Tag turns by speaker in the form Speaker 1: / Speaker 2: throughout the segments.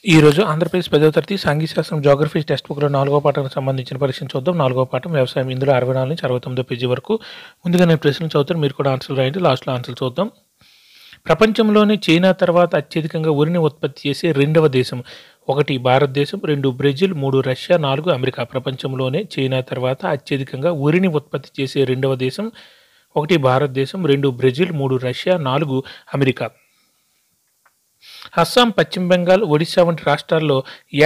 Speaker 1: ఈరోజు ఆంధ్రప్రదేశ్ 10వ తరగతి సాంఘిక శాస్త్రం జియోగ్రఫీ టెక్స్ట్ బుక్లో 4వ పాఠానికి సంబంధించిన పరీక్షను చూద్దాం. 4వ పాఠం వ్యవసాయం. ఇందులో 64 నుంచి 69 పేజీ వరకు. ముందుగా నేను ప్రశ్నలు చదువుతాను, మీరు కూడా ఆన్సర్లు రాయండి. లాస్ట్లో ఆన్సర్లు చూద్దాం. ప్రపంచంలోని చైనా తర్వాత అత్యధికంగా వరిని ఉత్పత్తి చేసే రెండవ దేశం. 1 భారతదేశం, 2 బ్రెజిల్, 3 రష్యా, 4 అమెరికా. ప్రపంచంలోనే చైనా తర్వాత అత్యధికంగా వరిని ఉత్పత్తి చేసే రెండవ దేశం. 1 భారతదేశం, 2 బ్రెజిల్, 3 రష్యా, 4 అమెరికా. అస్సాం, పశ్చిమ బెంగాల్, ఒడిశా వంటి రాష్ట్రాల్లో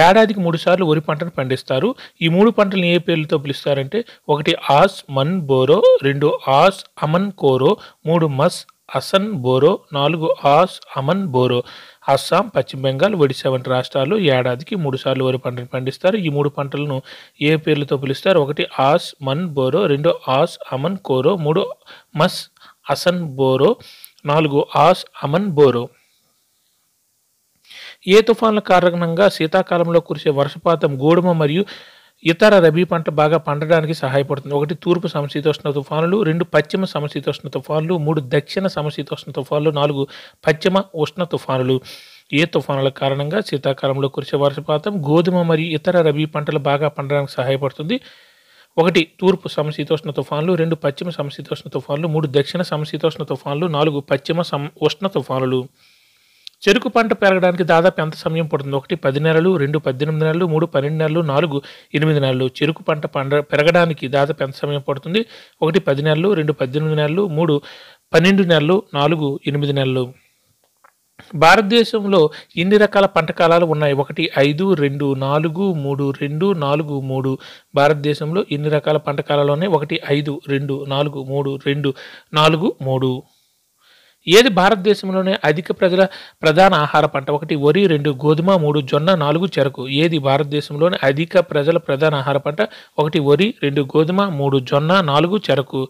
Speaker 1: ఏడాదికి 3 సార్లు వరి పంటను పండిస్తారు. ఈ 3 పంటలను ఏ పేర్లతో పిలుస్తారంటే 1 ఆస్ మన్ బోరో, 2 ఆస్ అమన్ కోరో, 3 మస్ అసన్ బోరో, 4 ఆస్ అమన్ బోరో. అస్సాం, పశ్చిమ బెంగాల్, ఒడిశా వంటి రాష్ట్రాల్లో ఏడాదికి 3 సార్లు వరి పంటను పండిస్తారు. ఈ 3 పంటలను ఏ పేర్లతో పిలుస్తారు? 1 ఆస్ మన్ బోరో, 2 ఆస్ అమన్ కోరో, 3 మస్ అసన్ బోరో, 4 ఆస్ అమన్ బోరో. ఏ తుఫాన్ల కారణంగా శీతాకాలంలో కురిసే వర్షపాతం గోధుమ మరియు ఇతర రబీ పంట బాగా పండడానికి సహాయపడుతుంది? 1 తూర్పు సమశీతోష్ణ తుఫానులు, 2 పశ్చిమ సమశీతోష్ణ తుఫానులు, 3 దక్షిణ సమశీతోష్ణ తుఫానులు, 4 పశ్చిమ ఉష్ణ తుఫానులు. ఏ తుఫానుల కారణంగా శీతాకాలంలో కురిసే వర్షపాతం గోధుమ మరియు ఇతర రబీ పంటలు బాగా పండడానికి సహాయపడుతుంది? 1 తూర్పు సమశీతోష్ణ తుఫానులు, 2 పశ్చిమ సమశీతోష్ణ తుఫానులు, 3 దక్షిణ సమశీతోష్ణ తుఫానులు, 4 పశ్చిమ ఉష్ణ తుఫానులు. చెరుకు పంట పెరగడానికి దాదాపు ఎంత సమయం పడుతుంది? 1 10 నెలలు, 2 18 నెలలు, 3 12 నెలలు, 4 8 నెలలు. చెరుకు పంట పెరగడానికి దాదాపు ఎంత సమయం పడుతుంది? 1 10 నెలలు, 2 18 నెలలు, 3 12 నెలలు, 4 8 నెలలు. భారతదేశంలో ఎన్ని రకాల పంట కాలాలు ఉన్నాయి? 1 5, 2 4, 3 2, 4 3. భారతదేశంలో ఎన్ని రకాల పంట కాలాలు ఉన్నాయి? 1 5, 2 4, 3 2, 4 3. ఏది భారతదేశంలోనే అధిక ప్రజల ప్రధాన ఆహార పంట? 1 వరి, 2 గోధుమ, 3 జొన్న, 4 చెరకు. ఏది భారతదేశంలోనే అధిక ప్రజల ప్రధాన ఆహార పంట? 1 వరి, 2 గోధుమ, 3 జొన్న, 4 చెరకు.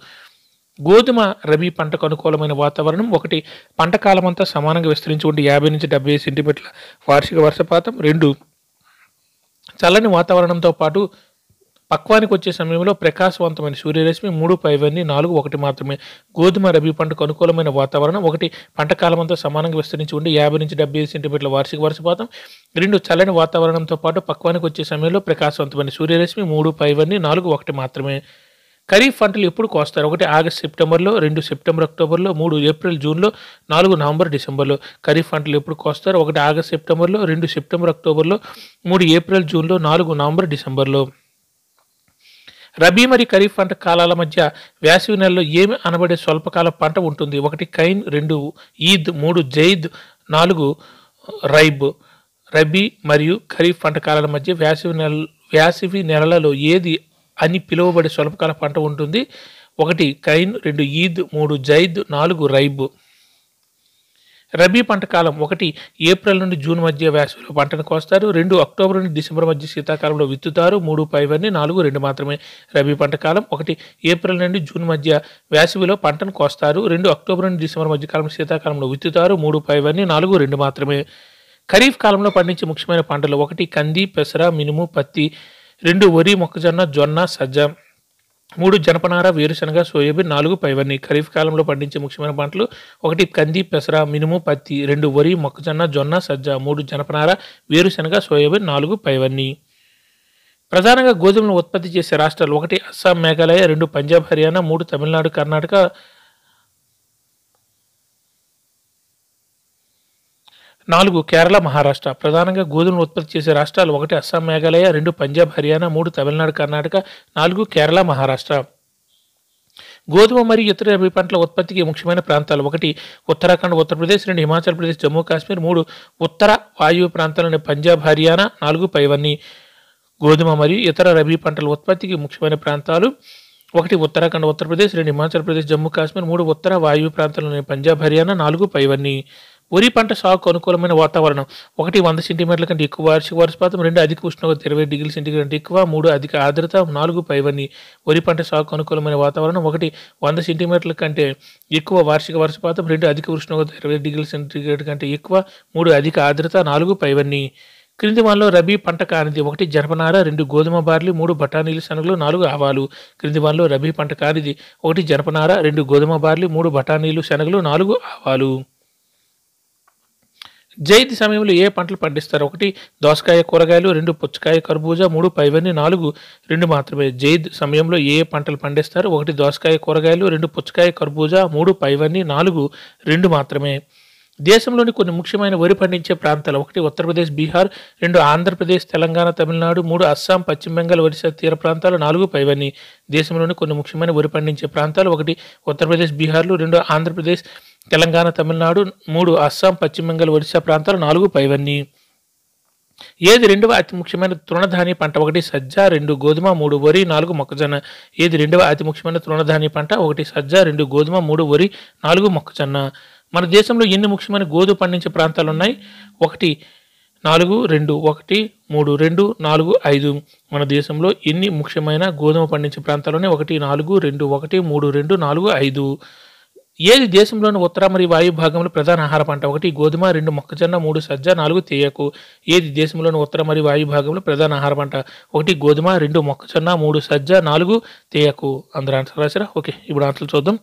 Speaker 1: గోధుమ రబీ పంటకు అనుకూలమైన వాతావరణం. 1 పంట కాలమంతా సమానంగా విస్తరించి ఉండి 50 నుంచి 75 సెంటీమీటర్ల వార్షిక వర్షపాతం. 2 చల్లని వాతావరణంతో పాటు పక్వానికి వచ్చే సమయంలో ప్రకాశవంతమైన సూర్యరశ్మి. 3 పైవన్నీ, 4 1 మాత్రమే. గోధుమ రబీ పంటకు అనుకూలమైన వాతావరణం. 1 పంట కాలమంతా సమానంగా విస్తరించి ఉండి 50 నుంచి 75 సెంటీమీటర్ల వార్షిక వర్షపాతం. 2 చల్లని వాతావరణంతో పాటు పక్వానికి వచ్చే సమయంలో ప్రకాశవంతమైన సూర్యరశ్మి. 3 పైవన్నీ, 4 1 మాత్రమే. ఖరీఫ్ పంటలు ఎప్పుడు కోస్తారు? 1 ఆగస్టు సెప్టెంబర్లో, 2 సెప్టెంబర్ అక్టోబర్లో, 3 ఏప్రిల్ జూన్లో, 4 నవంబర్ డిసెంబర్లో. ఖరీఫ్ పంటలు ఎప్పుడు కోస్తారు? 1 ఆగస్టు సెప్టెంబర్లో, 2 సెప్టెంబర్ అక్టోబర్లో, 3 ఏప్రిల్ జూన్లో, 4 నవంబర్ డిసెంబర్లో. రబీ మరియు ఖరీఫ్ పంట కాలాల మధ్య వేసవి నెలలో ఏమి అనబడే స్వల్పకాల పంట ఉంటుంది? 1 కైన్, 2 ఈద్, 3 జైద్, 4 రైబ్. రబీ మరియు ఖరీఫ్ పంట కాలాల మధ్య వేసవి నెలలలో ఏది అని పిలువబడే స్వల్పకాల పంట ఉంటుంది? 1 కైన్, 2 ఈద్, 3 జైద్, 4 రైబ్. రబీ పంట కాలం. 1 ఏప్రిల్ నుండి జూన్ మధ్య వేసవిలో పంటను కోస్తారు. 2 అక్టోబర్ నుండి డిసెంబర్ మధ్య శీతాకాలంలో విత్తుతారు. 3 పైవన్నీ, 4 2 మాత్రమే. రబీ పంట కాలం. 1 ఏప్రిల్ నుండి జూన్ మధ్య వేసవిలో పంటను కోస్తారు. 2 అక్టోబర్ నుండి డిసెంబర్ మధ్య కాలం శీతాకాలంలో విత్తుతారు. 3 పైవన్నీ, 4 2 మాత్రమే. ఖరీఫ్ కాలంలో పండించే ముఖ్యమైన పంటలు. 1 కంది, పెసర, మినుము, పత్తి. 2 వరి, మొక్కజొన్న, జొన్న, సజ్జ. 3 జనపనార, వేరుశనగ, సోయాబీన్. 4 పైవన్నీ. ఖరీఫ్ కాలంలో పండించే ముఖ్యమైన పంటలు. 1 కంది, పెసర, మినుము, పత్తి. 2 వరి, మొక్కజొన్న, జొన్న, సజ్జ. 3 జనపనార, వేరుశనగ, సోయాబీన్. 4 పైవన్నీ. ప్రధానంగా గోధుమలను ఉత్పత్తి చేసే రాష్ట్రాలు. 1 అస్సాం, మేఘాలయ, 2 పంజాబ్, హర్యానా, 3 తమిళనాడు, కర్ణాటక, 4 కేరళ, మహారాష్ట్ర. ప్రధానంగా గోధుమలు ఉత్పత్తి చేసే రాష్ట్రాలు. 1 అస్సాం, మేఘాలయ, 2 పంజాబ్, హర్యానా, 3 తమిళనాడు, కర్ణాటక, 4 కేరళ, మహారాష్ట్ర. గోధుమ మరియు ఇతర రబీ పంటల ఉత్పత్తికి ముఖ్యమైన ప్రాంతాలు. 1 ఉత్తరాఖండ్, ఉత్తరప్రదేశ్, 2 హిమాచల్ ప్రదేశ్, జమ్మూ కాశ్మీర్, 3 ఉత్తర వాయువ్య ప్రాంతాలని పంజాబ్, హర్యానా, 4 పైవన్నీ. గోధుమ మరియు ఇతర రబీ పంటల ఉత్పత్తికి ముఖ్యమైన ప్రాంతాలు. 1 ఉత్తరాఖండ్, ఉత్తరప్రదేశ్, 2 హిమాచల్ ప్రదేశ్, జమ్మూ కాశ్మీర్, 3 ఉత్తర వాయువ్య ప్రాంతాలని పంజాబ్, హర్యానా, 4 పైవన్నీ. వరి పంట సాగుకు అనుకూలమైన వాతావరణం. 1 100 సెంటీమీటర్ల కంటే ఎక్కువ వార్షిక వర్షపాతం. 2 అధిక ఉష్ణోగ్రత 20 డిగ్రీల సెంటీగ్రేడ్ కంటే ఎక్కువ. 3 అధిక ఆర్ద్రత. 4 పైవన్నీ. వరి పంట సాగుకు అనుకూలమైన వాతావరణం. 1 100 సెంటీమీటర్ల కంటే ఎక్కువ వార్షిక వర్షపాతం. 2 అధిక ఉష్ణోగ్రత 20 డిగ్రీల సెంటీగ్రేడ్ కంటే ఎక్కువ. 3 అధిక ఆర్ద్రత. 4 పైవన్నీ. క్రింది వానలో రబీ పంట కానిది. 1 జనపనార, 2 గోధుమ బార్లీ, 3 బఠానీలు, శనగలు, 4 ఆవాలు. క్రింది వానలో రబీ పంట కానిది. 1 జనపనార, 2 గోధుమ బార్లీ, 3 బఠానీలు, శనగలు, 4 ఆవాలు. జైద్ సమయంలో ఏ పంటలు పండిస్తారు? 1 దోసకాయ కూరగాయలు, 2 పుచ్చకాయ కర్బూజా, 3 పైవన్నీ, 4 2 మాత్రమే. జైద్ సమయంలో ఏ పంటలు పండిస్తారు? 1 దోసకాయ కూరగాయలు, 2 పుచ్చకాయ కర్బూజా, 3 పైవన్నీ, 4 2 మాత్రమే. దేశంలోని కొన్ని ముఖ్యమైన వరి పండించే ప్రాంతాలు: 1 ఉత్తరప్రదేశ్, బీహార్, 2 ఆంధ్రప్రదేశ్, తెలంగాణ, తమిళనాడు, 3 అస్సాం, పశ్చిమ బెంగాల్, ఒరిస్సా తీర ప్రాంతాలు, 4 పైవన్నీ. దేశంలోని కొన్ని ముఖ్యమైన వరి పండించే ప్రాంతాలు: 1 ఉత్తరప్రదేశ్, బీహార్లు, 2 ఆంధ్రప్రదేశ్, తెలంగాణ, తమిళనాడు, 3 అస్సాం, పశ్చిమ బెంగాల్, ఒరిస్సా ప్రాంతాలు, 4 పైవన్నీ. ఏది రెండవ అతి ముఖ్యమైన తృణధాన్య పంట? 1 సజ్జ, 2 గోధుమ, 3 వరి, 4 మొక్కజొన్న. ఏది రెండవ అతి ముఖ్యమైన తృణధాన్య పంట? 1 సజ్జ, 2 గోధుమ, 3 వరి, 4 మొక్కజొన్న. మన దేశంలో ఎన్ని ముఖ్యమైన గోధుమ పండించే ప్రాంతాలు ఉన్నాయి? 1 4 2 1 3 2 4 5. మన దేశంలో ఎన్ని ముఖ్యమైన గోధుమ పండించే ప్రాంతాలు ఉన్నాయి? 1 4 2 1 3 2 4 5. ఏది దేశంలోని ఉత్తర మరియు వాయు భాగంలో ప్రధాన ఆహార పంట? 1 గోధుమ, 2 మొక్కజొన్న, 3 సజ్జ, 4 తేయాకు. ఏది దేశంలోని ఉత్తర మరియు వాయు భాగంలో ప్రధాన ఆహార పంట? 1 గోధుమ, 2 మొక్కజొన్న, 3 సజ్జ, 4 తేయాకు. అందరూ ఆన్సర్ రాశారా? ఓకే, ఇప్పుడు ఆన్సర్లు చూద్దాం.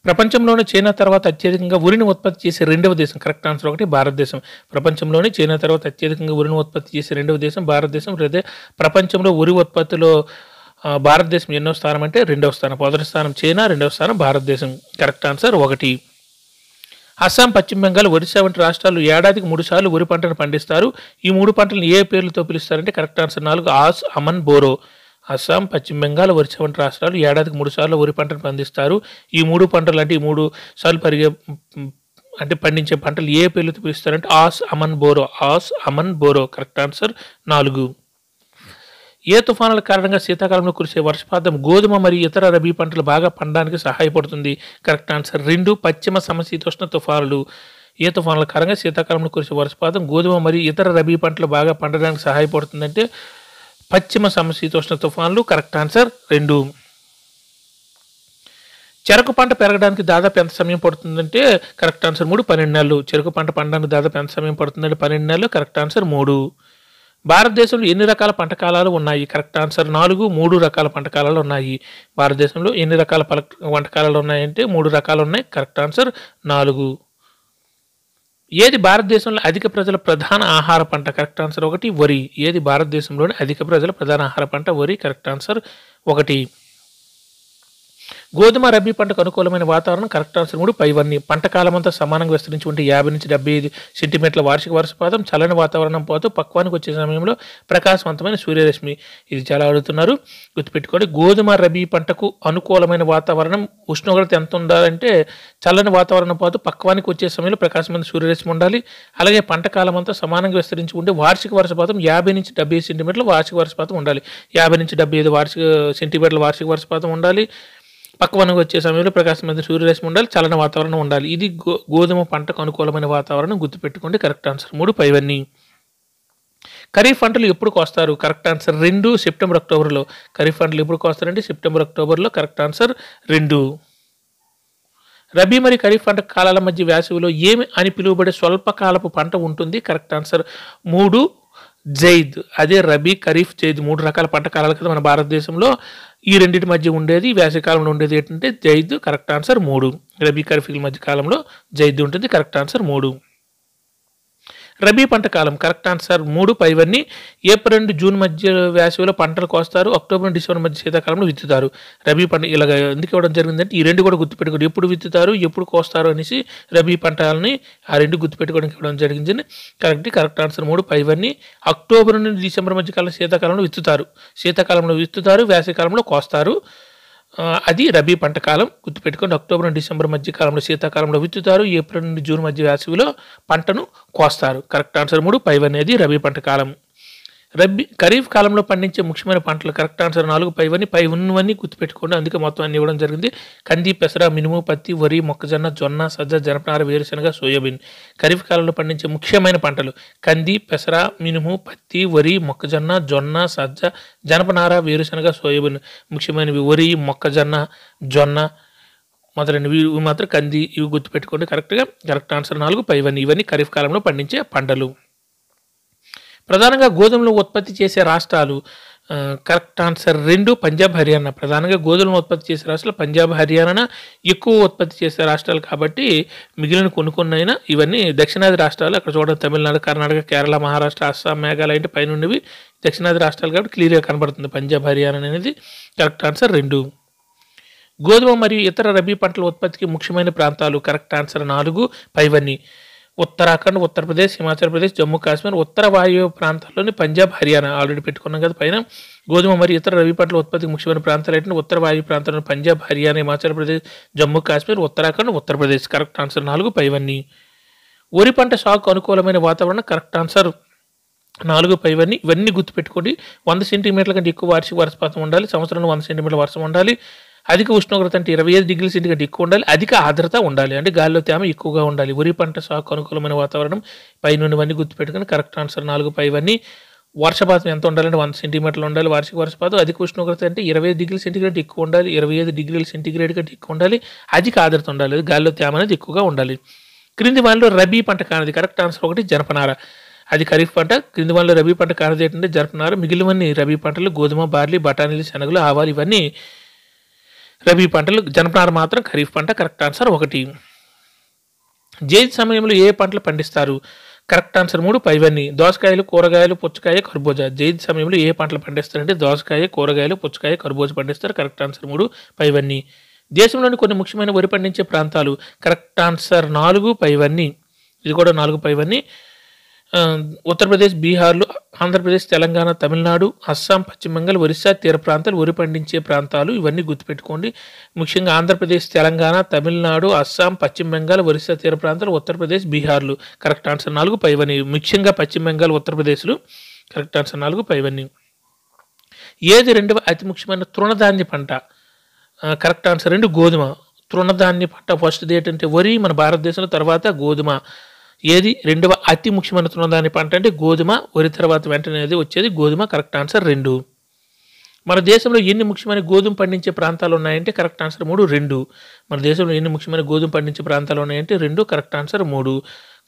Speaker 1: ప్రపంచంలోని చైనా తర్వాత అత్యధికంగా ఉరిని ఉత్పత్తి చేసే రెండవ దేశం? కరెక్ట్ ఆన్సర్ 1 భారతదేశం. ప్రపంచంలోని చైనా తర్వాత అత్యధికంగా ఉరిని ఉత్పత్తి చేసే రెండవ దేశం భారతదేశం. లేదా ప్రపంచంలో ఉరి ఉత్పత్తిలో భారతదేశం ఎన్నో స్థానం అంటే 2వ స్థానం. మొదటి స్థానం చైనా, 2వ స్థానం భారతదేశం. Correct answer 1. అస్సాం, పశ్చిమ బెంగాల్, ఒరిస్సా వంటి రాష్ట్రాలు ఏడాదికి 3 సార్లు వరి పంటను పండిస్తారు. ఈ 3 పంటలను ఏ పేర్లతో పిలుస్తారంటే? కరెక్ట్ ఆన్సర్ 4 ఆస్, అమన్, బోరో. అస్సాం, పశ్చిమ బెంగాల్, ఒరిస్సా వంటి రాష్ట్రాలు ఏడాదికి 3 సార్లు వరి పంటను పండిస్తారు. ఈ 3 పంటలు అంటే ఈ 3 సార్లు పండించే పంటలు ఏ పేర్లతో పిలుస్తారంటే? ఆస్, అమన్, బోరో. ఆస్, అమన్, బోరో. Correct answer 4. ఏ తుఫానుల కారణంగా శీతాకాలంలో కురిసే వర్షపాతం గోధుమ మరియు ఇతర రబీ పంటలు బాగా పండడానికి సహాయపడుతుంది? కరెక్ట్ ఆన్సర్ 2 పశ్చిమ సమశీతోష్ణ తుఫానులు. ఏ తుఫానుల కారణంగా శీతాకాలంలో కురిసే వర్షపాతం గోధుమ మరియు ఇతర రబీ పంటలు బాగా పండడానికి సహాయపడుతుందంటే పశ్చిమ సమశీతోష్ణ తుఫానులు. Correct answer 2. చెరకు పంట పెరగడానికి దాదాపు ఎంత సమయం పడుతుందంటే? కరెక్ట్ ఆన్సర్ 3 12 నెలలు. చెరకు పంట పండడానికి దాదాపు ఎంత సమయం పడుతుందంటే? 12 నెలలు. Correct answer 3. భారతదేశంలో ఎన్ని రకాల పంట కాలాలు ఉన్నాయి? కరెక్ట్ ఆన్సర్ 4 3 రకాల పంట కాలాలు ఉన్నాయి. భారతదేశంలో ఎన్ని రకాల పంట కాలాలు ఉన్నాయంటే 3 రకాలు ఉన్నాయి. Correct answer 4. ఏది భారతదేశంలో అధిక ప్రజల ప్రధాన ఆహార పంట? కరెక్ట్ ఆన్సర్ 1 వరి. ఏది భారతదేశంలోని అధిక ప్రజల ప్రధాన ఆహార పంట? వరి. Correct answer 1. గోధుమ రబీ పంటకు అనుకూలమైన వాతావరణం? కరెక్ట్ ఆన్సర్ 3 పైవన్నీ. పంట కాలమంతా సమానంగా విస్తరించి ఉంటే 50 నుంచి 75 సెంటీమీటర్ల వార్షిక వర్షపాతం. చల్లని వాతావరణం పోతూ పక్వానికి వచ్చే సమయంలో ప్రకాశవంతమైన సూర్యరశ్మి. ఇది చాలా అడుగుతున్నారు, గుర్తుపెట్టుకోండి. గోధుమ రబీ పంటకు అనుకూలమైన వాతావరణం ఉష్ణోగ్రత ఎంత ఉండాలంటే? చల్లని వాతావరణం పోతూ పక్వానికి వచ్చే సమయంలో ప్రకాశమైన సూర్యరశ్మి ఉండాలి. అలాగే పంట కాలమంతా సమానంగా విస్తరించి ఉంటే వార్షిక వర్షపాతం 50 నుంచి 75 సెంటీమీటర్ల వార్షిక వర్షపాతం ఉండాలి. 50 నుంచి 75 సెంటీమీటర్ల వార్షిక వర్షపాతం ఉండాలి. పక్వానికి వచ్చే సమయంలో ప్రకాశమైన సూర్యరశ్మి ఉండాలి. చల్లని వాతావరణం ఉండాలి. ఇది గోధుమ పంటకు అనుకూలమైన వాతావరణం. గుర్తుపెట్టుకోండి. కరెక్ట్ ఆన్సర్ 3 పైవన్నీ. ఖరీఫ్ పంటలు ఎప్పుడు కోస్తారు? కరెక్ట్ ఆన్సర్ 2 సెప్టెంబర్ అక్టోబర్లో. ఖరీఫ్ పంటలు ఎప్పుడు కోస్తారంటే? సెప్టెంబర్ అక్టోబర్లో. Correct answer 2. రబీ మరియు ఖరీఫ్ పంట కాలాల మధ్య వేసవిలో ఏమి అని పిలువబడే స్వల్పకాలపు పంట ఉంటుంది? Correct answer 3 zaid. అదే రబీ, ఖరీఫ్, జైద్ 3 రకాల పంట కాలాలు కదా మన భారతదేశంలో. ఈ రెండింటి మధ్య ఉండేది వేసవికాలంలో ఉండేది ఏంటంటే జైద్. Correct answer 3. రబీ, ఖరీఫ్ల మధ్య కాలంలో జైద్ ఉంటుంది. Correct answer 3. రబీ పంట కాలం? కరెక్ట్ ఆన్సర్ 3 పైవన్నీ. ఏప్రిల్ నుండి జూన్ మధ్య వేసవిలో పంటలు కోస్తారు. అక్టోబర్ నుండి డిసెంబర్ మధ్య శీతాకాలంలో విత్తుతారు. రబీ పంట ఇలాగ ఎందుకు ఇవ్వడం జరిగిందంటే ఈ రెండు కూడా గుర్తుపెట్టుకోండి. ఎప్పుడు విత్తుతారు, ఎప్పుడు కోస్తారు అనేసి రబీ పంటలని ఆ రెండు గుర్తుపెట్టుకోవడానికి ఇవ్వడం జరిగింది. కరెక్ట్ ఆన్సర్ 3 పైవన్నీ. అక్టోబర్ నుండి డిసెంబర్ మధ్య కాలం శీతాకాలంలో విత్తుతారు. శీతాకాలంలో విత్తుతారు, వేసవికాలంలో కోస్తారు. అది రబీ పంట కాలం. గుర్తుపెట్టుకోండి. అక్టోబర్ నుండి డిసెంబర్ మధ్య కాలంలో శీతాకాలంలో విత్తుతారు. ఏప్రిల్ నుండి జూన్ మధ్య వేసవిలో పంటను కోస్తారు. కరెక్ట్ ఆన్సర్ 3 పైవన్నీ రబీ పంట కాలం. ఖరీఫ్ కాలంలో పండించే ముఖ్యమైన పంటలు? కరెక్ట్ ఆన్సర్ 4 పైవన్నీ. పై ఉన్నవన్నీ గుర్తుపెట్టుకోండి, అందుకే మొత్తం అన్ని ఇవ్వడం జరిగింది. కంది, పెసర, మినుము, పత్తి, వరి, మొక్కజొన్న, జొన్న, సజ్జ, జనపనార, వేరుశనగ, సోయాబీన్. ఖరీఫ్ కాలంలో పండించే ముఖ్యమైన పంటలు? కంది, పెసర, మినుము, పత్తి, వరి, మొక్కజొన్న, జొన్న, సజ్జ, జనపనార, వేరుశనగ, సోయాబీన్. ముఖ్యమైనవి వరి, మొక్కజొన్న, జొన్న మొదలైనవి. ఇవి మాత్రం కంది, ఇవి గుర్తుపెట్టుకోండి కరెక్ట్గా. కరెక్ట్ ఆన్సర్ 4 పైవన్నీ. ఇవన్నీ ఖరీఫ్ కాలంలో పండించే పంటలు. ప్రధానంగా గోధుమలు ఉత్పత్తి చేసే రాష్ట్రాలు? Correct answer 2 Punjab, Haryana. ప్రధానంగా గోధుమలను ఉత్పత్తి చేసే రాష్ట్రాలు పంజాబ్, హర్యానా ఎక్కువ ఉత్పత్తి చేసే రాష్ట్రాలు కాబట్టి మిగిలిన కొన్నైనా ఇవన్నీ దక్షిణాది రాష్ట్రాలు. అక్కడ చూడండి తమిళనాడు, కర్ణాటక, కేరళ, మహారాష్ట్ర, అస్సాం, మేఘాలయ అంటే పైనుండివి దక్షిణాది రాష్ట్రాలు కాబట్టి క్లియర్గా కనబడుతుంది పంజాబ్, హర్యానా అనేది. Correct answer 2. గోధుమ మరియు ఇతర రబీ పంటల ఉత్పత్తికి ముఖ్యమైన ప్రాంతాలు. కరెక్ట్ ఆన్సర్ 4 పైవన్నీ. ఉత్తరాఖండ్, ఉత్తరప్రదేశ్, హిమాచల్ ప్రదేశ్, జమ్మూ కాశ్మీర్, ఉత్తర వాయువ్య ప్రాంతాల్లోని పంజాబ్, హర్యానా ఆల్రెడీ పెట్టుకున్నాం కదా పైన. గోధుమ మరియు ఇతర రబీ పంటల ఉత్పత్తికి ముఖ్యమైన ప్రాంతాలు ఏంటంటే ఉత్తర వాయువ్య ప్రాంతాల్లోని పంజాబ్, హర్యానా, హిమాచల్ ప్రదేశ్, జమ్మూ కాశ్మీర్, ఉత్తరాఖండ్, ఉత్తరప్రదేశ్. కరెక్ట్ ఆన్సర్ 4 పైవన్నీ. వరి పంట సాగుకు అనుకూలమైన వాతావరణం. కరెక్ట్ ఆన్సర్ 4 పైవన్నీ. ఇవన్నీ గుర్తుపెట్టుకోండి. 100 సెంటీమీటర్ల కంటే ఎక్కువ వార్షిక వర్షపాతం ఉండాలి. సంవత్సరంలో 100 సెంటీమీటర్ల వర్షం ఉండాలి. అధిక ఉష్ణోగ్రత అంటే 25 డిగ్రీల సెంటీగ్రేడ్ ఎక్కువ ఉండాలి. అధిక ఆర్ద్రత ఉండాలి, అంటే గాలిలో తేమ ఎక్కువగా ఉండాలి. వరి పంట సాగుకు అనుకూలమైన వాతావరణం పైనున్నవన్నీ గుర్తుపెట్టుకుని కరెక్ట్ ఆన్సర్ 4 పైవన్నీ. వర్షపాతం ఎంత ఉండాలంటే 100 సెంటీమీటర్లు ఉండాలి వార్షిక వర్షపాతం. అధిక ఉష్ణోగ్రత అంటే 25 డిగ్రీల సెంటీగ్రేడ్ ఎక్కువ ఉండాలి. 25 డిగ్రీల సెంటీగ్రేడ్ కంటే ఎక్కువ ఉండాలి. అధిక ఆర్ద్రత ఉండాలి, గాలిలో తేమ అనేది ఎక్కువగా ఉండాలి. క్రింది వానిలో రబీ పంట కానిది. కరెక్ట్ ఆన్సర్ 1 జనపనార. అది ఖరీఫ్ పంట. క్రింది వానిలో రబీ పంట కానిది ఏంటంటే జనపనార. మిగిలినవన్నీ రబీ పంటలు. గోధుమ, బార్లీ, బఠానీలు, శనగలు, ఆవాలు ఇవన్నీ రబీ పంటలు. జనపనార మాత్రం ఖరీఫ్ పంట. Correct answer 1. జైద్ సమయంలో ఏ పంటలు పండిస్తారు. కరెక్ట్ ఆన్సర్ 3 పైవన్నీ. దోసకాయలు, కూరగాయలు, పుచ్చకాయ, కర్బూజా. జైద్ సమయంలో ఏ పంటలు పండిస్తారంటే దోసకాయ, కూరగాయలు, పుచ్చకాయ, కర్బూజా పండిస్తారు. కరెక్ట్ ఆన్సర్ 3 పైవన్నీ. దేశంలోని కొన్ని ముఖ్యమైన వరి పండించే ప్రాంతాలు. కరెక్ట్ ఆన్సర్ 4 పైవన్నీ. ఇది కూడా 4 పైవన్నీ. ఉత్తరప్రదేశ్, బీహార్లు, ఆంధ్రప్రదేశ్, తెలంగాణ, తమిళనాడు, అస్సాం, పశ్చిమ బెంగాల్, ఒరిస్సా తీర ప్రాంతాలు వరి పండించే ప్రాంతాలు. ఇవన్నీ గుర్తుపెట్టుకోండి. ముఖ్యంగా ఆంధ్రప్రదేశ్, తెలంగాణ, తమిళనాడు, అస్సాం, పశ్చిమ బెంగాల్, ఒరిస్సా తీర ప్రాంతాలు, ఉత్తరప్రదేశ్, బీహార్లు. కరెక్ట్ ఆన్సర్ 4 పైవన్నీ. ముఖ్యంగా పశ్చిమ బెంగాల్, ఉత్తరప్రదేశ్లు. కరెక్ట్ ఆన్సర్ 4 పైవన్నీ. ఏది రెండవ అతి ముఖ్యమైన తృణధాన్య పంట. కరెక్ట్ ఆన్సర్ 2 గోధుమ. తృణధాన్య పంట ఫస్ట్ది ఏంటంటే వరి మన భారతదేశంలో, తర్వాత గోధుమ. ఏది రెండవ అతి ముఖ్యమైన తృణధాన్య పంట అంటే గోధుమ. వరి తర్వాత వెంటనే వచ్చేది గోధుమ. Correct answer 2. మన దేశంలో ఎన్ని ముఖ్యమైన గోధుమ పండించే ప్రాంతాలు ఉన్నాయంటే కరెక్ట్ ఆన్సర్ 3 2. మన దేశంలో ఎన్ని ముఖ్యమైన గోధుమ పండించే ప్రాంతాలు ఉన్నాయంటే 2. Correct answer 3.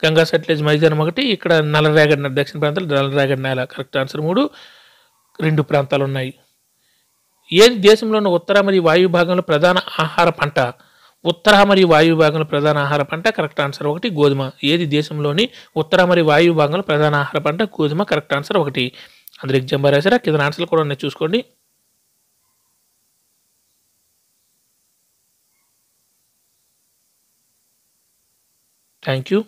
Speaker 1: గంగా సట్లెజ్ మైదానం 1, ఇక్కడ నల్లరేగడి దక్షిణ ప్రాంతాలు నల్లరేగడి నేల. కరెక్ట్ ఆన్సర్ 3 2 ప్రాంతాలు ఉన్నాయి. ఏది దేశంలోని ఉత్తర మరియు వాయు భాగంలో ప్రధాన ఆహార పంట. ఉత్తర మరియు వాయు భాగంలో ప్రధాన ఆహార పంట. కరెక్ట్ ఆన్సర్ 1 గోధుమ. ఏది దేశంలోని ఉత్తర మరియు వాయు భాగంలో ప్రధాన ఆహార పంట. గోధుమ. Correct answer 1. అందరు ఎగ్జామ్ రాశారా? కింద ఆన్సర్లు కూడా ఉన్నాయి చూసుకోండి. Thank you.